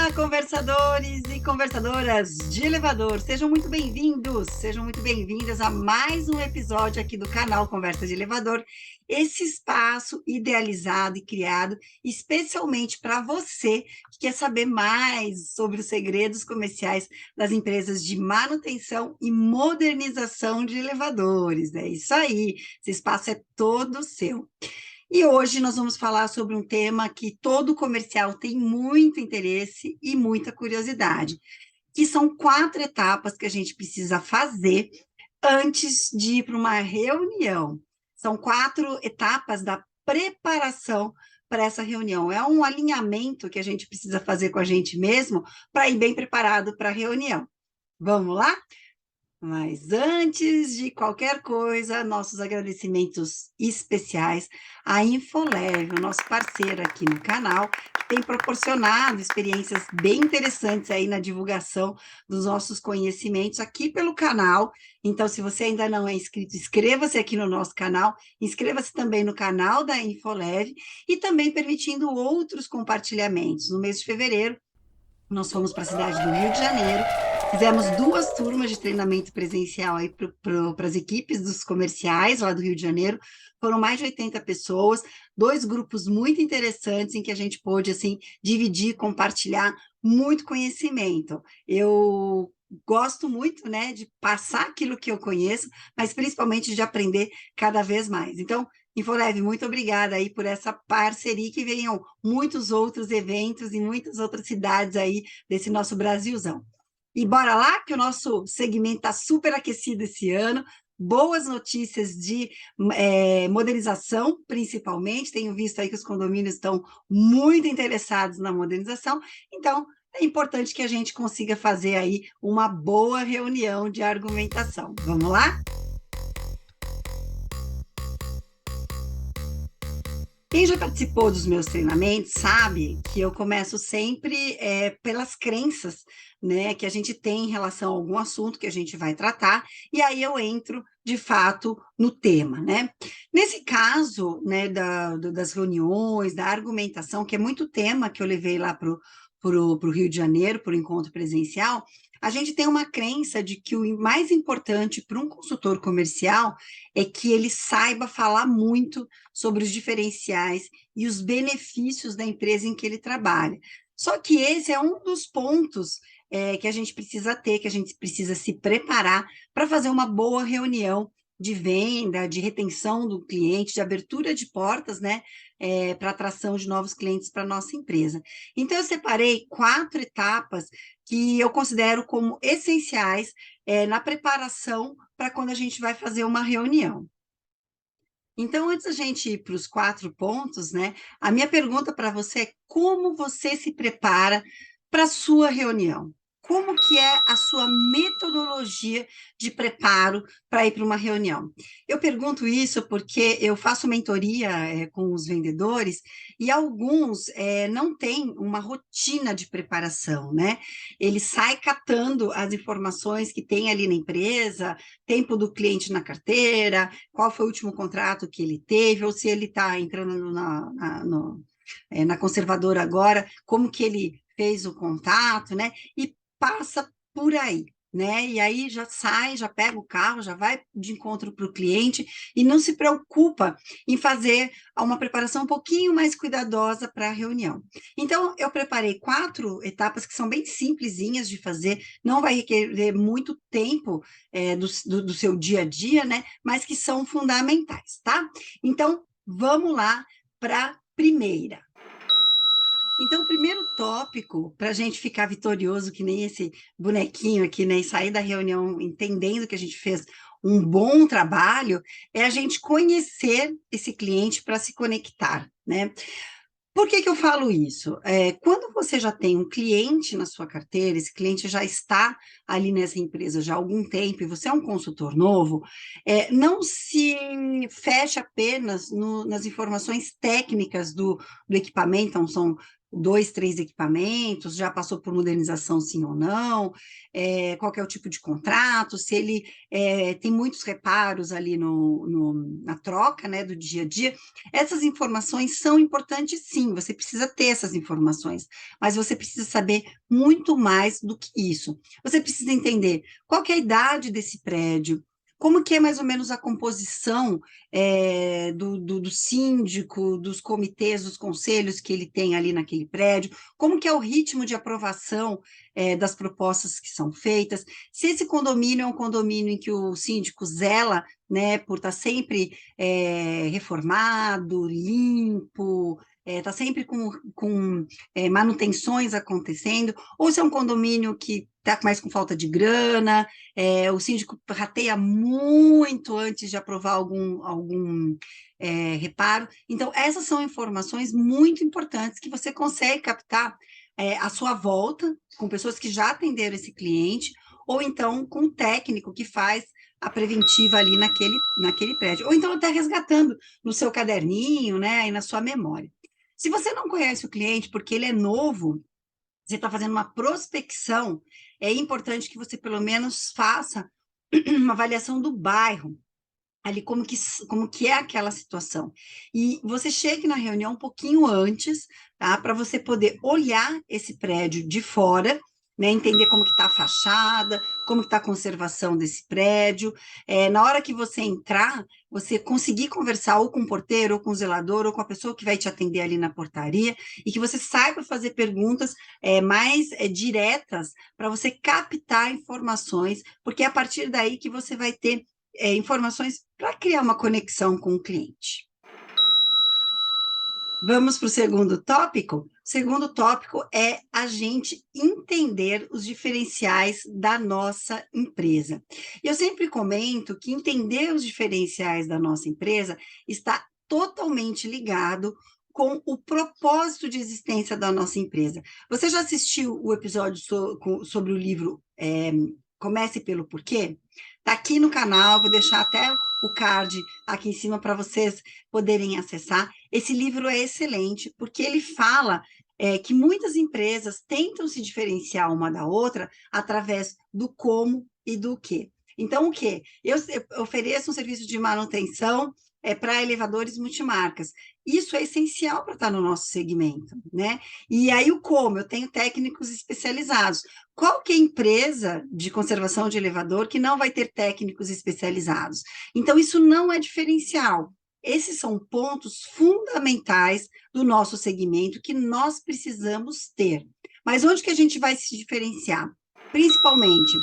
Olá, conversadores e conversadoras de elevador, sejam muito bem-vindos, sejam muito bem-vindas a mais um episódio aqui do canal Conversa de Elevador, esse espaço idealizado e criado especialmente para você que quer saber mais sobre os segredos comerciais das empresas de manutenção e modernização de elevadores. É isso aí, esse espaço é todo seu. E hoje nós vamos falar sobre um tema que todo comercial tem muito interesse e muita curiosidade, que são 4 etapas que a gente precisa fazer antes de ir para uma reunião. São 4 etapas da preparação para essa reunião. É um alinhamento que a gente precisa fazer com a gente mesmo para ir bem preparado para a reunião. Vamos lá? Mas antes de qualquer coisa, nossos agradecimentos especiais à Infolev, o nosso parceiro aqui no canal, que tem proporcionado experiências bem interessantes aí na divulgação dos nossos conhecimentos aqui pelo canal. Então, se você ainda não é inscrito, inscreva-se aqui no nosso canal, inscreva-se também no canal da Infolev e também permitindo outros compartilhamentos. No mês de fevereiro, nós fomos para a cidade do Rio de Janeiro, fizemos 2 turmas de treinamento presencial aí para as equipes dos comerciais lá do Rio de Janeiro. Foram mais de 80 pessoas, 2 grupos muito interessantes em que a gente pôde assim dividir, compartilhar muito conhecimento. Eu gosto muito, né, de passar aquilo que eu conheço, mas principalmente de aprender cada vez mais. Então, Infolev, muito obrigada aí por essa parceria, que venham muitos outros eventos em muitas outras cidades aí desse nosso Brasilzão. E bora lá, que o nosso segmento está super aquecido esse ano, boas notícias de modernização, principalmente, tenho visto aí que os condomínios estão muito interessados na modernização, então é importante que a gente consiga fazer aí uma boa reunião de argumentação. Vamos lá? Quem já participou dos meus treinamentos sabe que eu começo sempre pelas crenças, né, que a gente tem em relação a algum assunto que a gente vai tratar, e aí eu entro, de fato, no tema, né? Nesse caso, né, das reuniões, da argumentação, que é muito tema que eu levei lá para o Rio de Janeiro, para o encontro presencial, a gente tem uma crença de que o mais importante para um consultor comercial é que ele saiba falar muito sobre os diferenciais e os benefícios da empresa em que ele trabalha. Só que esse é um dos pontos que a gente precisa ter, que a gente precisa se preparar para fazer uma boa reunião de venda, de retenção do cliente, de abertura de portas, né, para atração de novos clientes para a nossa empresa. Então, eu separei 4 etapas que eu considero como essenciais na preparação para quando a gente vai fazer uma reunião. Então, antes da gente ir para os 4 pontos, né, a minha pergunta para você é: como você se prepara para a sua reunião? Como que é a sua metodologia de preparo para ir para uma reunião? Eu pergunto isso porque eu faço mentoria com os vendedores e alguns não têm uma rotina de preparação, né? Ele sai catando as informações que tem ali na empresa, tempo do cliente na carteira, qual foi o último contrato que ele teve, ou se ele está entrando na conservadora agora, como que ele fez o contato, né? E passa por aí, né? E aí já sai, já pega o carro, já vai de encontro para o cliente e não se preocupa em fazer uma preparação um pouquinho mais cuidadosa para a reunião. Então, eu preparei 4 etapas que são bem simplesinhas de fazer, não vai requerer muito tempo do seu dia a dia, né? Mas que são fundamentais, tá? Então, vamos lá para a primeira. Então, o primeiro tópico, para a gente ficar vitorioso, que nem esse bonequinho aqui, né, e sair da reunião entendendo que a gente fez um bom trabalho, é a gente conhecer esse cliente para se conectar, né? Por que que eu falo isso? Quando você já tem um cliente na sua carteira, esse cliente já está ali nessa empresa já há algum tempo e você é um consultor novo, não se feche apenas nas informações técnicas do equipamento, então são 2, 3 equipamentos, já passou por modernização sim ou não, qual que é o tipo de contrato, se ele tem muitos reparos ali na troca, né, do dia a dia. Essas informações são importantes sim, você precisa ter essas informações, mas você precisa saber muito mais do que isso. Você precisa entender qual que é a idade desse prédio, como que é mais ou menos a composição do síndico, dos comitês, dos conselhos que ele tem ali naquele prédio, como que é o ritmo de aprovação das propostas que são feitas, se esse condomínio é um condomínio em que o síndico zela, né, por estar sempre reformado, limpo, está sempre com manutenções acontecendo, ou se é um condomínio que está mais com falta de grana, o síndico rateia muito antes de aprovar algum reparo. Então, essas são informações muito importantes que você consegue captar à sua volta, com pessoas que já atenderam esse cliente, ou então com um técnico que faz a preventiva ali naquele prédio, ou então até resgatando no seu caderninho, né, e na sua memória. Se você não conhece o cliente porque ele é novo, você está fazendo uma prospecção, é importante que você pelo menos faça uma avaliação do bairro, ali como que é aquela situação. E você chegue na reunião um pouquinho antes, tá? Para você poder olhar esse prédio de fora, né? Entender como que está a fachada, como que está a conservação desse prédio. Na hora que você entrar, você conseguir conversar ou com o porteiro, ou com o zelador, ou com a pessoa que vai te atender ali na portaria, e que você saiba fazer perguntas mais diretas para você captar informações, porque é a partir daí que você vai ter informações para criar uma conexão com o cliente. Vamos para o segundo tópico? O segundo tópico é a gente entender os diferenciais da nossa empresa. E eu sempre comento que entender os diferenciais da nossa empresa está totalmente ligado com o propósito de existência da nossa empresa. Você já assistiu o episódio sobre o livro Comece pelo Porquê? Está aqui no canal, vou deixar até o card aqui em cima para vocês poderem acessar. Esse livro é excelente, porque ele fala que muitas empresas tentam se diferenciar uma da outra através do como e do que. Então, o que? Eu ofereço um serviço de manutenção para elevadores multimarcas. Isso é essencial para estar no nosso segmento, né? E aí o como? Eu tenho técnicos especializados. Qual que é a empresa de conservação de elevador que não vai ter técnicos especializados? Então, isso não é diferencial. Esses são pontos fundamentais do nosso segmento que nós precisamos ter. Mas onde que a gente vai se diferenciar? Principalmente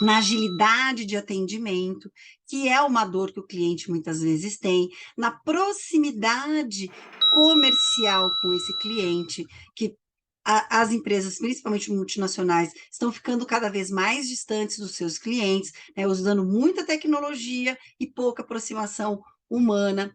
na agilidade de atendimento, que é uma dor que o cliente muitas vezes tem, na proximidade comercial com esse cliente, que as empresas, principalmente multinacionais, estão ficando cada vez mais distantes dos seus clientes, né, usando muita tecnologia e pouca aproximação humana,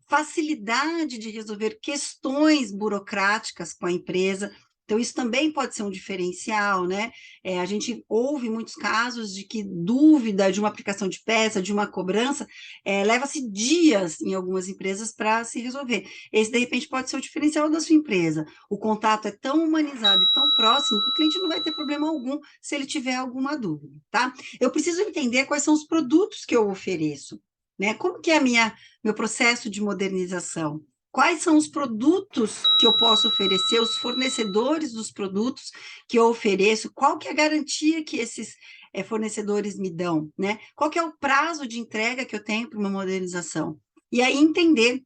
facilidade de resolver questões burocráticas com a empresa. Então, isso também pode ser um diferencial, né? A gente ouve muitos casos de que dúvida de uma aplicação de peça, de uma cobrança, leva-se dias em algumas empresas para se resolver. Esse, de repente, pode ser o diferencial da sua empresa. O contato é tão humanizado e tão próximo que o cliente não vai ter problema algum se ele tiver alguma dúvida, tá? Eu preciso entender quais são os produtos que eu ofereço, né? Como que é meu processo de modernização? Quais são os produtos que eu posso oferecer, os fornecedores dos produtos que eu ofereço, qual que é a garantia que esses fornecedores me dão, né? Qual que é o prazo de entrega que eu tenho para uma modernização? E aí entender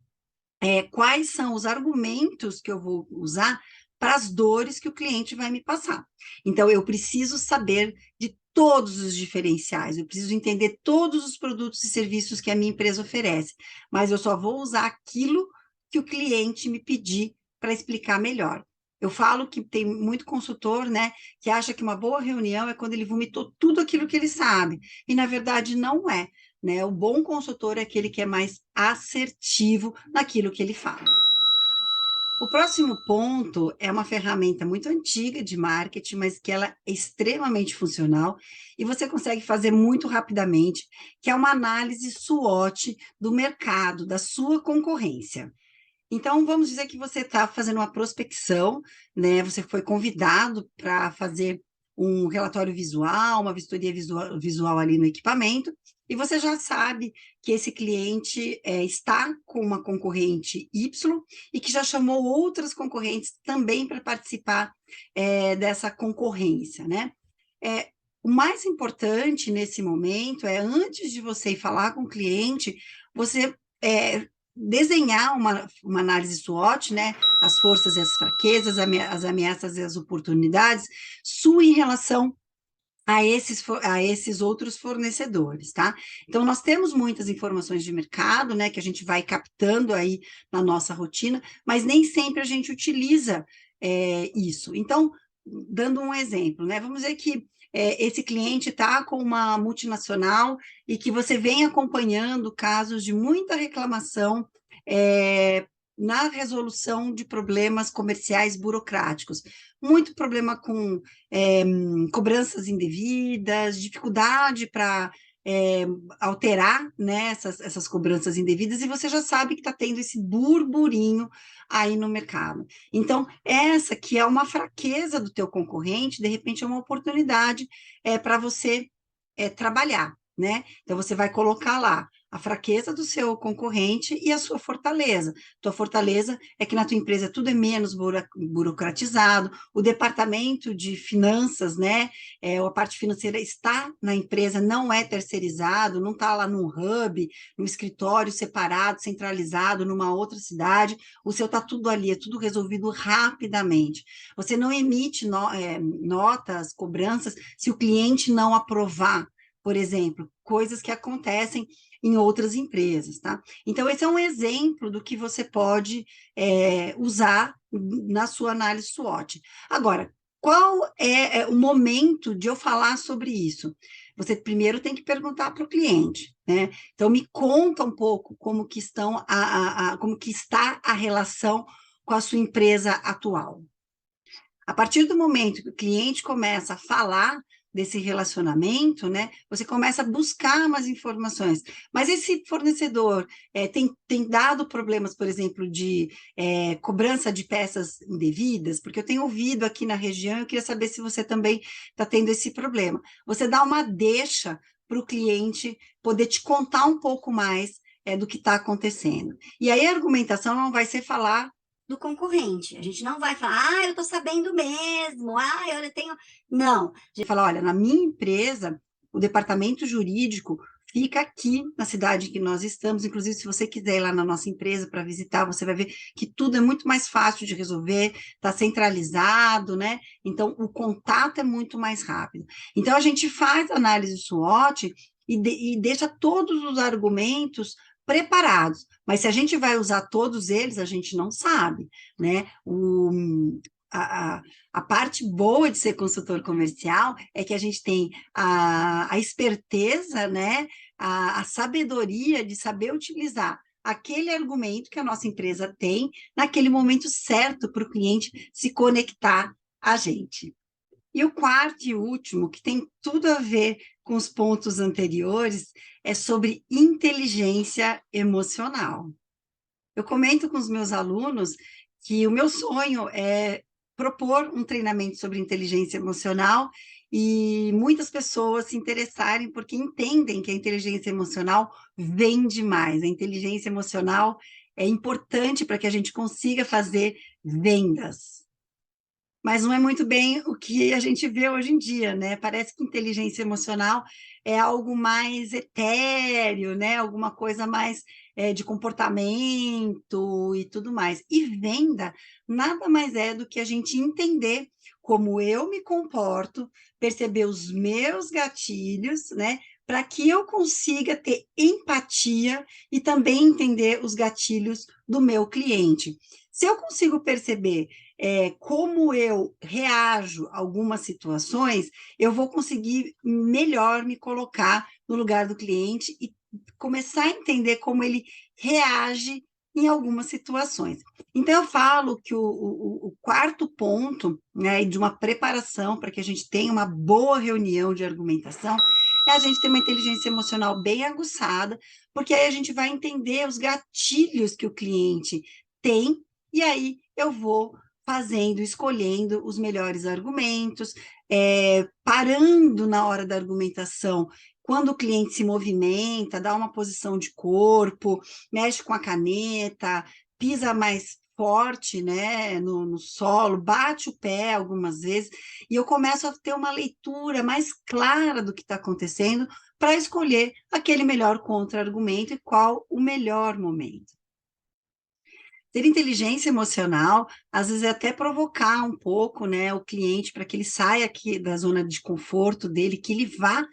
quais são os argumentos que eu vou usar para as dores que o cliente vai me passar. Então, eu preciso saber de todos os diferenciais, eu preciso entender todos os produtos e serviços que a minha empresa oferece, mas eu só vou usar aquilo que o cliente me pedir para explicar melhor. Eu falo que tem muito consultor, né, que acha que uma boa reunião é quando ele vomitou tudo aquilo que ele sabe, e na verdade não é, né? O bom consultor é aquele que é mais assertivo naquilo que ele fala. O próximo ponto é uma ferramenta muito antiga de marketing, mas que ela é extremamente funcional e você consegue fazer muito rapidamente, que é uma análise SWOT do mercado, da sua concorrência. Então, vamos dizer que você está fazendo uma prospecção, né? Você foi convidado para fazer um relatório visual, uma vistoria visual ali no equipamento, e você já sabe que esse cliente está com uma concorrente Y e que já chamou outras concorrentes também para participar dessa concorrência, né? É, o mais importante nesse momento é, antes de você ir falar com o cliente, você desenhar uma análise SWOT, né? As forças e as fraquezas, as ameaças e as oportunidades, sua em relação a esses outros fornecedores, tá? Então, nós temos muitas informações de mercado, né, que a gente vai captando aí na nossa rotina, mas nem sempre a gente utiliza isso. Então, dando um exemplo, né, vamos dizer que esse cliente está com uma multinacional e que você vem acompanhando casos de muita reclamação na resolução de problemas comerciais burocráticos. Muito problema com cobranças indevidas, dificuldade para alterar, né, essas cobranças indevidas, e você já sabe que está tendo esse burburinho aí no mercado. Então, essa que é uma fraqueza do teu concorrente, de repente é uma oportunidade para você trabalhar, né? Então, você vai colocar lá a fraqueza do seu concorrente e a sua fortaleza. Tua fortaleza é que na tua empresa tudo é menos burocratizado, o departamento de finanças, né, a parte financeira está na empresa, não é terceirizado, não está lá num hub, num escritório separado, centralizado, numa outra cidade, o seu está tudo ali, é tudo resolvido rapidamente. Você não emite notas, cobranças, se o cliente não aprovar, por exemplo, coisas que acontecem em outras empresas, tá? Então, esse é um exemplo do que você pode usar na sua análise SWOT. Agora, qual é o momento de eu falar sobre isso? Você primeiro tem que perguntar para o cliente, né? Então, me conta um pouco como que como que está a relação com a sua empresa atual. A partir do momento que o cliente começa a falar desse relacionamento, né, você começa a buscar mais informações. Mas esse fornecedor tem dado problemas, por exemplo, de cobrança de peças indevidas, porque eu tenho ouvido aqui na região, eu queria saber se você também está tendo esse problema. Você dá uma deixa para o cliente poder te contar um pouco mais do que está acontecendo. E aí a argumentação não vai ser falar do concorrente. A gente não vai falar, eu estou sabendo mesmo, eu tenho. Não. A gente fala, olha, na minha empresa, o departamento jurídico fica aqui na cidade que nós estamos. Inclusive, se você quiser ir lá na nossa empresa para visitar, você vai ver que tudo é muito mais fácil de resolver, está centralizado, né? Então, o contato é muito mais rápido. Então, a gente faz análise SWOT e deixa todos os argumentos preparados. Mas se a gente vai usar todos eles, a gente não sabe, né? A, a, a parte boa de ser consultor comercial é que a gente tem a esperteza, né? A sabedoria de saber utilizar aquele argumento que a nossa empresa tem naquele momento certo para o cliente se conectar a gente. E o quarto e último, que tem tudo a ver com os pontos anteriores, é sobre inteligência emocional. Eu comento com os meus alunos que o meu sonho é propor um treinamento sobre inteligência emocional e muitas pessoas se interessarem porque entendem que a inteligência emocional vende mais. A inteligência emocional é importante para que a gente consiga fazer vendas. Mas não é muito bem o que a gente vê hoje em dia, né? Parece que inteligência emocional é algo mais etéreo, né? Alguma coisa mais de comportamento e tudo mais. E venda nada mais é do que a gente entender como eu me comporto, perceber os meus gatilhos, né? Para que eu consiga ter empatia e também entender os gatilhos do meu cliente. Se eu consigo perceber como eu reajo a algumas situações, eu vou conseguir melhor me colocar no lugar do cliente e começar a entender como ele reage em algumas situações. Então, eu falo que o quarto ponto, né, de uma preparação para que a gente tenha uma boa reunião de argumentação é a gente ter uma inteligência emocional bem aguçada, porque aí a gente vai entender os gatilhos que o cliente tem, e aí eu vou fazendo, escolhendo os melhores argumentos, parando na hora da argumentação, quando o cliente se movimenta, dá uma posição de corpo, mexe com a caneta, pisa mais forte, né, no solo, bate o pé algumas vezes, e eu começo a ter uma leitura mais clara do que está acontecendo para escolher aquele melhor contra-argumento e qual o melhor momento. Ter inteligência emocional, às vezes é até provocar um pouco, né, o cliente para que ele saia aqui da zona de conforto dele, que ele vá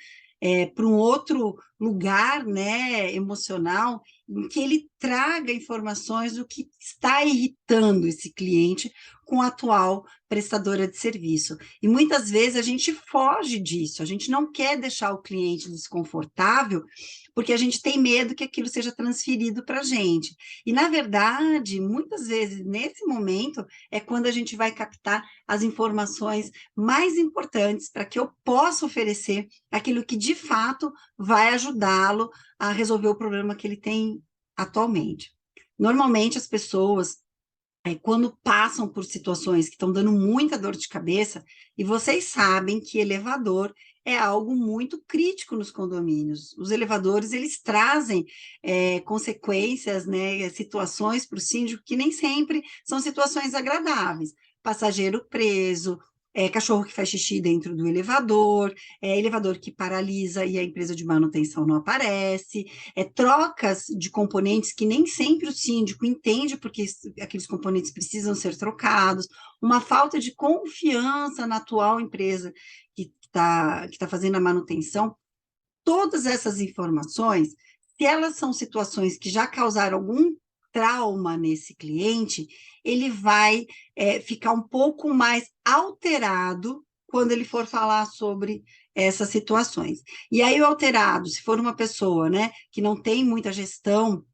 para um outro lugar, né, emocional, em que ele traga informações do que está irritando esse cliente com a atual prestadora de serviço. E muitas vezes a gente foge disso, a gente não quer deixar o cliente desconfortável, porque a gente tem medo que aquilo seja transferido para a gente. E, na verdade, muitas vezes, nesse momento, é quando a gente vai captar as informações mais importantes para que eu possa oferecer aquilo que, de fato, vai ajudá-lo a resolver o problema que ele tem atualmente. Normalmente, as pessoas, quando passam por situações que estão dando muita dor de cabeça, e vocês sabem que elevador é algo muito crítico nos condomínios. Os elevadores, eles trazem consequências, né, situações para o síndico que nem sempre são situações agradáveis. Passageiro preso, cachorro que faz xixi dentro do elevador, elevador que paralisa e a empresa de manutenção não aparece, trocas de componentes que nem sempre o síndico entende porque aqueles componentes precisam ser trocados, uma falta de confiança na atual empresa que tá fazendo a manutenção. Todas essas informações, se elas são situações que já causaram algum trauma nesse cliente, ele vai ficar um pouco mais alterado quando ele for falar sobre essas situações. E aí o alterado, se for uma pessoa, né, que não tem muita gestão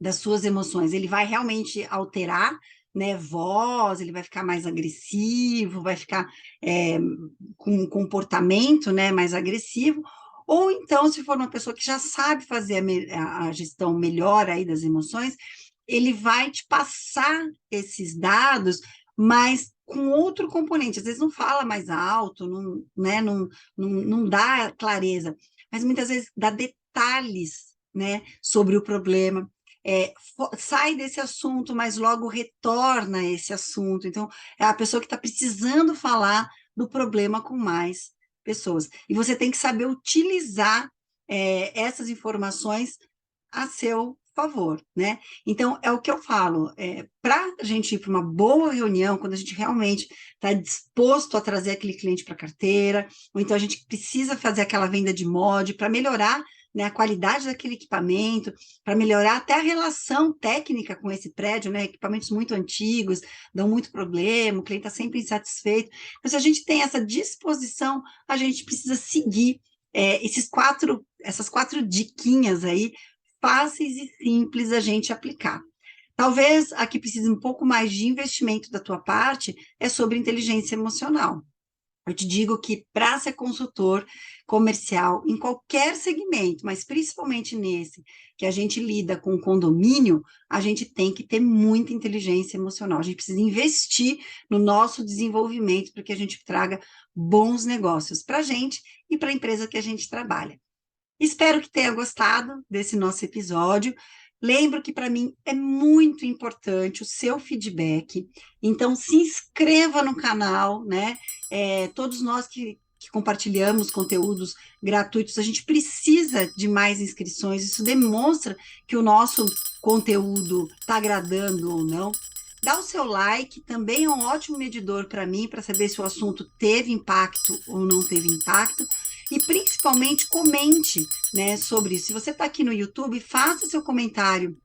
das suas emoções, ele vai realmente alterar, né, voz, ele vai ficar mais agressivo, vai ficar com um comportamento, né, mais agressivo, ou então, se for uma pessoa que já sabe fazer a gestão melhor aí das emoções, ele vai te passar esses dados, mas com outro componente, às vezes não fala mais alto, não, né, não dá clareza, mas muitas vezes dá detalhes, né, sobre o problema, sai desse assunto, mas logo retorna a esse assunto. Então, é a pessoa que está precisando falar do problema com mais pessoas. E você tem que saber utilizar essas informações a seu favor, né? Então, é o que eu falo, para a gente ir para uma boa reunião, quando a gente realmente está disposto a trazer aquele cliente para a carteira, ou então a gente precisa fazer aquela venda de mod para melhorar, né, a qualidade daquele equipamento, para melhorar até a relação técnica com esse prédio, né? Equipamentos muito antigos, dão muito problema, o cliente está sempre insatisfeito. Então, se a gente tem essa disposição, a gente precisa seguir essas quatro diquinhas aí, fáceis e simples a gente aplicar. Talvez a que precise um pouco mais de investimento da tua parte é sobre inteligência emocional. Eu te digo que para ser consultor comercial em qualquer segmento, mas principalmente nesse, que a gente lida com condomínio, a gente tem que ter muita inteligência emocional. A gente precisa investir no nosso desenvolvimento para que a gente traga bons negócios para a gente e para a empresa que a gente trabalha. Espero que tenha gostado desse nosso episódio. Lembro que para mim é muito importante o seu feedback, então se inscreva no canal, né? Todos nós que compartilhamos conteúdos gratuitos, a gente precisa de mais inscrições, isso demonstra que o nosso conteúdo está agradando ou não. Dá o seu like, também é um ótimo medidor para mim, para saber se o assunto teve impacto ou não teve impacto. E principalmente comente, né, sobre isso. Se você está aqui no YouTube, faça seu comentário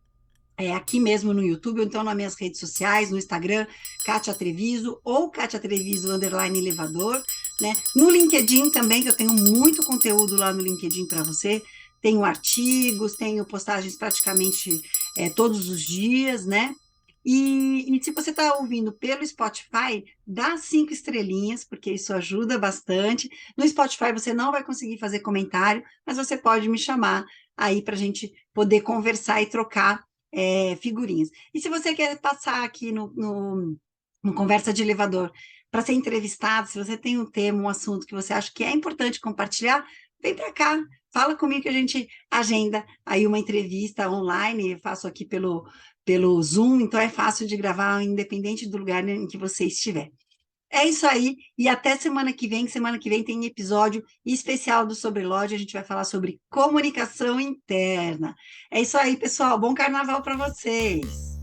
aqui mesmo no YouTube, ou então nas minhas redes sociais, no Instagram, Kátia Treviso, ou Kátia Treviso _elevador, né? No LinkedIn também, que eu tenho muito conteúdo lá no LinkedIn para você. Tenho artigos, tenho postagens praticamente todos os dias, né? E se você está ouvindo pelo Spotify, dá 5 estrelinhas, porque isso ajuda bastante. No Spotify você não vai conseguir fazer comentário, mas você pode me chamar aí para a gente poder conversar e trocar figurinhas. E se você quer passar aqui no Conversa de Elevador para ser entrevistado, se você tem um tema, um assunto que você acha que é importante compartilhar, vem para cá, fala comigo que a gente agenda aí uma entrevista online, eu faço aqui pelo Zoom, então é fácil de gravar, independente do lugar em que você estiver. É isso aí, e até semana que vem. Semana que vem tem episódio especial do Sobre Loja. A gente vai falar sobre comunicação interna. É isso aí, pessoal. Bom carnaval para vocês.